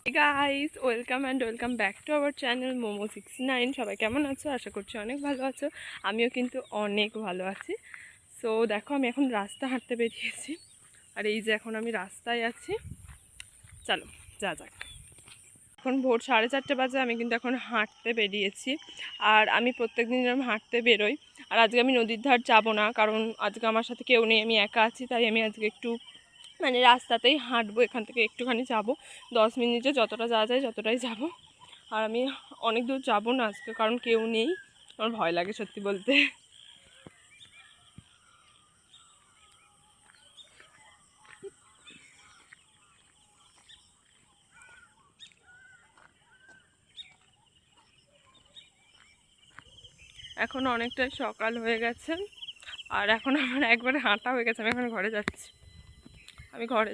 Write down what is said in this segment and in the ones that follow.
Guys, welcome back to our channel Momo69। সবাই কেমন আছো? আশা করছি অনেক ভালো আছো। আমিও কিন্তু অনেক ভালো আছি। সো দেখো, আমি এখন রাস্তা হাঁটতে বেরিয়েছি, আর এই যে এখন আমি রাস্তায় আছি। চলো যা যাক। এখন ভোর 4:30 বাজে, আমি কিন্তু এখন হাঁটতে বেরিয়েছি। আর আমি প্রত্যেক দিন যেরকম হাঁটতে বেরোই, আর আজকে আমি নদীর ধার যাবো না, কারণ আজকে আমার সাথে কেউ নেই, আমি একা আছি। তাই আমি আজকে একটু রাস্তাতেই হাঁটবো। এখান থেকে একটুখানি যাব, 10 মিনিটে যতটা যাওয়া যায় যতটাই যাব। আর আমি অনেক দূর যাবো না আজকে, কারণ কেউ নেই। আমার ভয় লাগে সত্যি বলতে। এখন অনেকটাই সকাল হয়ে গেছে, আর এখন আমার একবারে হাঁটা হয়ে গেছে। আমি এখন ঘরে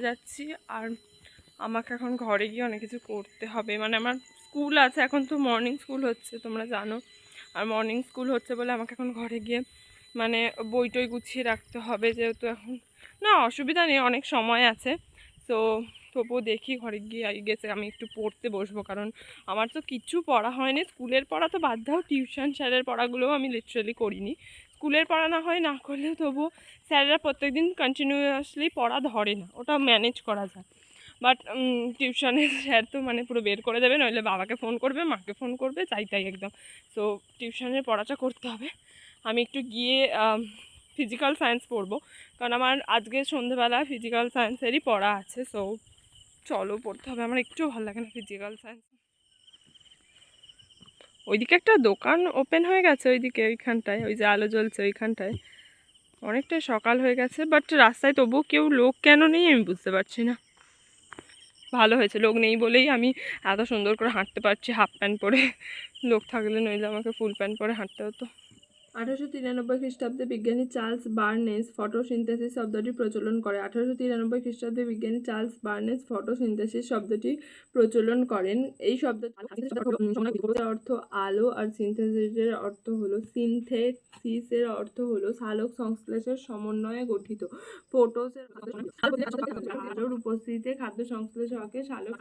যাচ্ছি। আর আমাকে এখন ঘরে গিয়ে অনেক কিছু করতে হবে। আমার স্কুল আছে, এখন তো মর্নিং স্কুল হচ্ছে, তোমরা জানো। আর মর্নিং স্কুল হচ্ছে বলে আমাকে এখন ঘরে গিয়ে বই টই গুছিয়ে রাখতে হবে, যেহেতু এখন না অসুবিধা নেই, অনেক সময় আছে। তো তবুও দেখি ঘরে গিয়ে গেছে আমি একটু পড়তে বসবো, কারণ আমার তো কিচ্ছু পড়া হয়নি। স্কুলের পড়া তো বাদ দাও, টিউশন স্যারের পড়াগুলোও আমি লিটারালি করিনি। স্কুলের পড়া না হয় না করলেও তবুও স্যাররা প্রত্যেকদিন কন্টিনিউয়াসলি পড়া ধরে না, ওটা ম্যানেজ করা যায়। বাট টিউশনের স্যার তো পুরো বের করে দেবে, নইলে বাবাকে ফোন করবে, মাকে ফোন করবে, তাই একদম। সো টিউশনের পড়াটা করতে হবে। আমি একটু গিয়ে ফিজিক্যাল সায়েন্স পড়বো, কারণ আমার আজকে সন্ধেবেলা ফিজিক্যাল সায়েন্সেরই পড়া আছে। সো চলো, পড়তে হবে। আমার একটু ভালো লাগে না ফিজিক্যাল সায়েন্স। ওইদিকে একটা দোকান ওপেন হয়ে গেছে, ওইখানটায়, ওই যে আলো জ্বলছে ওইখানটায়। অনেকটাই সকাল হয়ে গেছে, বাট রাস্তায় তবুও কেউ লোক কেন নেই আমি বুঝতে পারছি না। ভালো হয়েছে লোক নেই বলেই আমি এত সুন্দর করে হাঁটতে পারছি হাফ প্যান্ট পরে। লোক থাকলে নইলে আমাকে ফুল প্যান্ট পরে হাঁটতে হতো। 1893 খ্রিস্টাব্দে বিজ্ঞানী চার্লস বার্নেস ফটোসিনথেসিস শব্দটি প্রচলন করে। 1893 খ্রিস্টাব্দে বিজ্ঞানী চার্লস বার্নেস ফটোসিনথেসিস শব্দটি প্রচলন করেন। এই শব্দটির অর্থ আলো, আর সিনথেসিসের অর্থ হলো সিনথেসিসের অর্থ হলো সালোক সংশ্লেষের সমন্বয়ে গঠিত। ফটোসের আলোর উপস্থিতিতে খাদ্য সংশ্লেষ হওয়াকে সালোক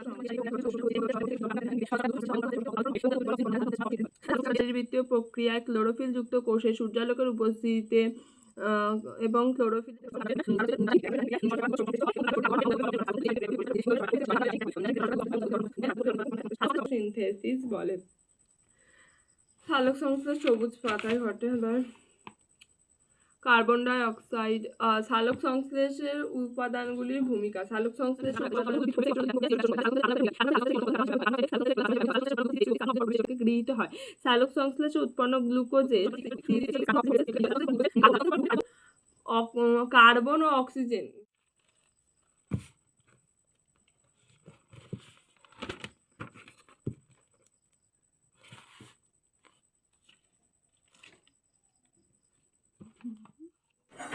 শারীরবৃত্তীয় প্রক্রিয়ায় ক্লোরোফিল যুক্ত কোষে সূর্যালোকের উপস্থিতিতে এবং ক্লোরোফিল সিনথেসিস বলে। সালোক সংশ্লেষ সবুজ পাতায় ঘটে। আবার কার্বন ডাই অক্সাইড, সালোক সংশ্লেষের উপাদানগুলির ভূমিকা। সালোক সংশ্লেষ গৃহীত হয়। সালোক সংশ্লেষে উৎপন্ন গ্লুকোজের কার্বন ও অক্সিজেন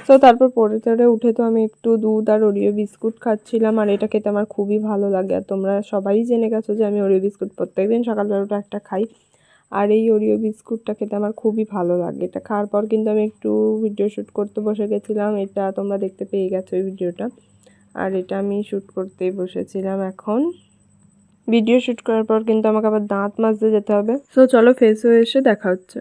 তো তারপর পড়ে টরে উঠে তো আমি একটু দুধ আর ওরিও বিস্কুট খাচ্ছিলাম, আর এটা খেতে আমার খুবই ভালো লাগে। আর তোমরা সবাই জেনে গেছো যে আমি ওরিও বিস্কুট প্রত্যেকদিন সকালবেলাটা একটা খাই, আর এই ওরিও বিস্কুটটা খেতে আমার খুবই ভালো লাগে। এটা খাওয়ার পর কিন্তু আমি একটু ভিডিও শ্যুট করতে বসে গেছিলাম, এটা তোমরা দেখতে পেয়ে গেছো এই ভিডিওটা। আর এটা আমি শ্যুট করতেই বসেছিলাম। এখন ভিডিও শ্যুট করার পর কিন্তু আমাকে আবার দাঁত মাজতে যেতে হবে। সো চলো, ফ্রেশ হয়ে এসে দেখা হচ্ছে।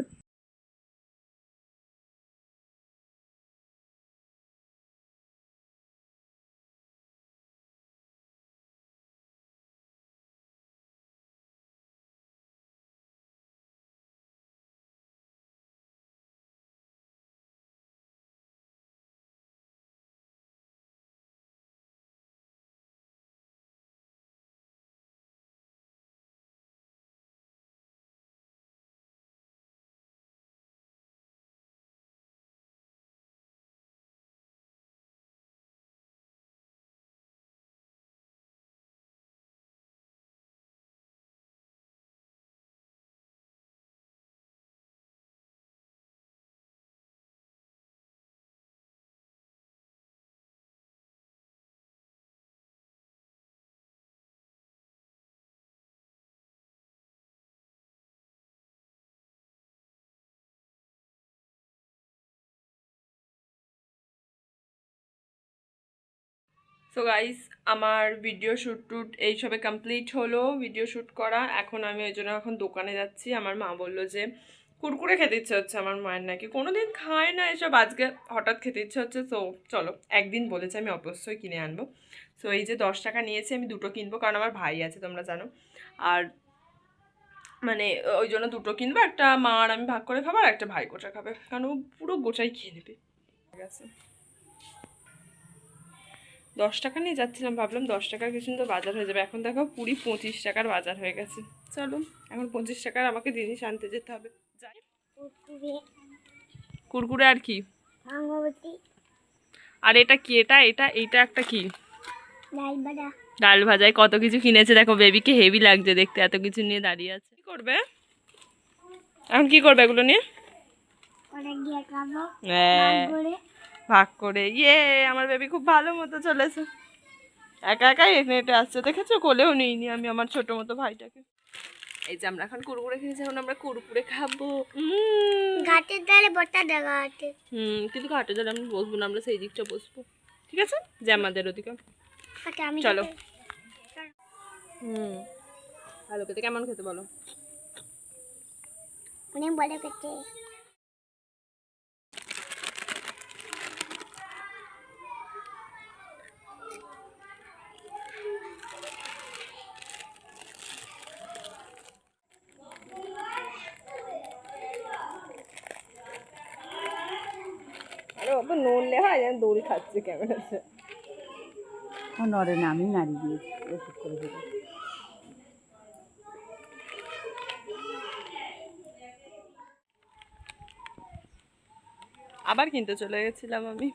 সো গাইস, আমার ভিডিও শ্যুট টুট এইসবে কমপ্লিট হলো, ভিডিও শ্যুট করা। এখন আমি ওই জন্য এখন দোকানে যাচ্ছি। আমার মা বললো যে কুরকুরে খেতে ইচ্ছে হচ্ছে, আমার মায়ের নাকি কোনোদিন খায় না এসব, আজকে হঠাৎ খেতে ইচ্ছে হচ্ছে। সো চলো, একদিন বলেছে আমি অবশ্যই কিনে আনবো। সো এই যে 10 টাকা নিয়েছি, আমি দুটো কিনবো কারণ আমার ভাই আছে তোমরা জানো। আর মানে ওই জন্য দুটো কিনবো, একটা মা আর আমি ভাগ করে খাবো আর একটা ভাই গোটা খাবে, কারণ ও পুরো গোটাই খেয়ে নেবে। ঠিক আছে, 10 টাকা নিয়ে যাচ্ছিলাম, ভাবলাম 10 টাকার কিছু তো বাজার হয়ে যাবে। এখন দেখো পুরি 25 টাকার বাজার হয়ে গেছে। চলো, এখন 25 টাকার আমাকে জিনিস আনতে যেতে হবে। যাই। কুরকুরে আর কি? আর এটা কি? এইটা একটা কি? ডাল ভাজায় কত কিছু কিনেছে দেখো, বেবিকে হেভি লাগছে দেখতে, এত কিছু নিয়ে দাঁড়িয়ে আছে। কি করবে এখন? কি করবে এগুলো নিয়ে? ভাগ করে। ইয়ে, আমার বেবি খুব ভালো মতো চলেছে, একা একাই হেঁটে আসছে, দেখেছো? কোলেও নিইনি আমি আমার ছোট মতো ভাইটাকে। এই যে আমরা এখন কুরকুরে খেয়েছি, এখন আমরা কুরকুরে খাবো। ঘাটের ধারে বটা দেখা আছে। কিন্তু ঘাটে ধারে আমি বসবো না, আমরা সেই দিকটা বসবো, ঠিক আছে? যে আমাদের ওদিকে। আমি চলো। ভালো খেতে, কেমন খেতে বলো? অনেক ভালো খেতে। আরে ও তো নড়লে হয়, যেন দৌড়ি খাচ্ছে ক্যামেরাতে। নড়ে না, আমি নাড়ি দিয়েছি ওষুধ করে দেবো। আবার কিনতে চলে গেছিলাম আমি।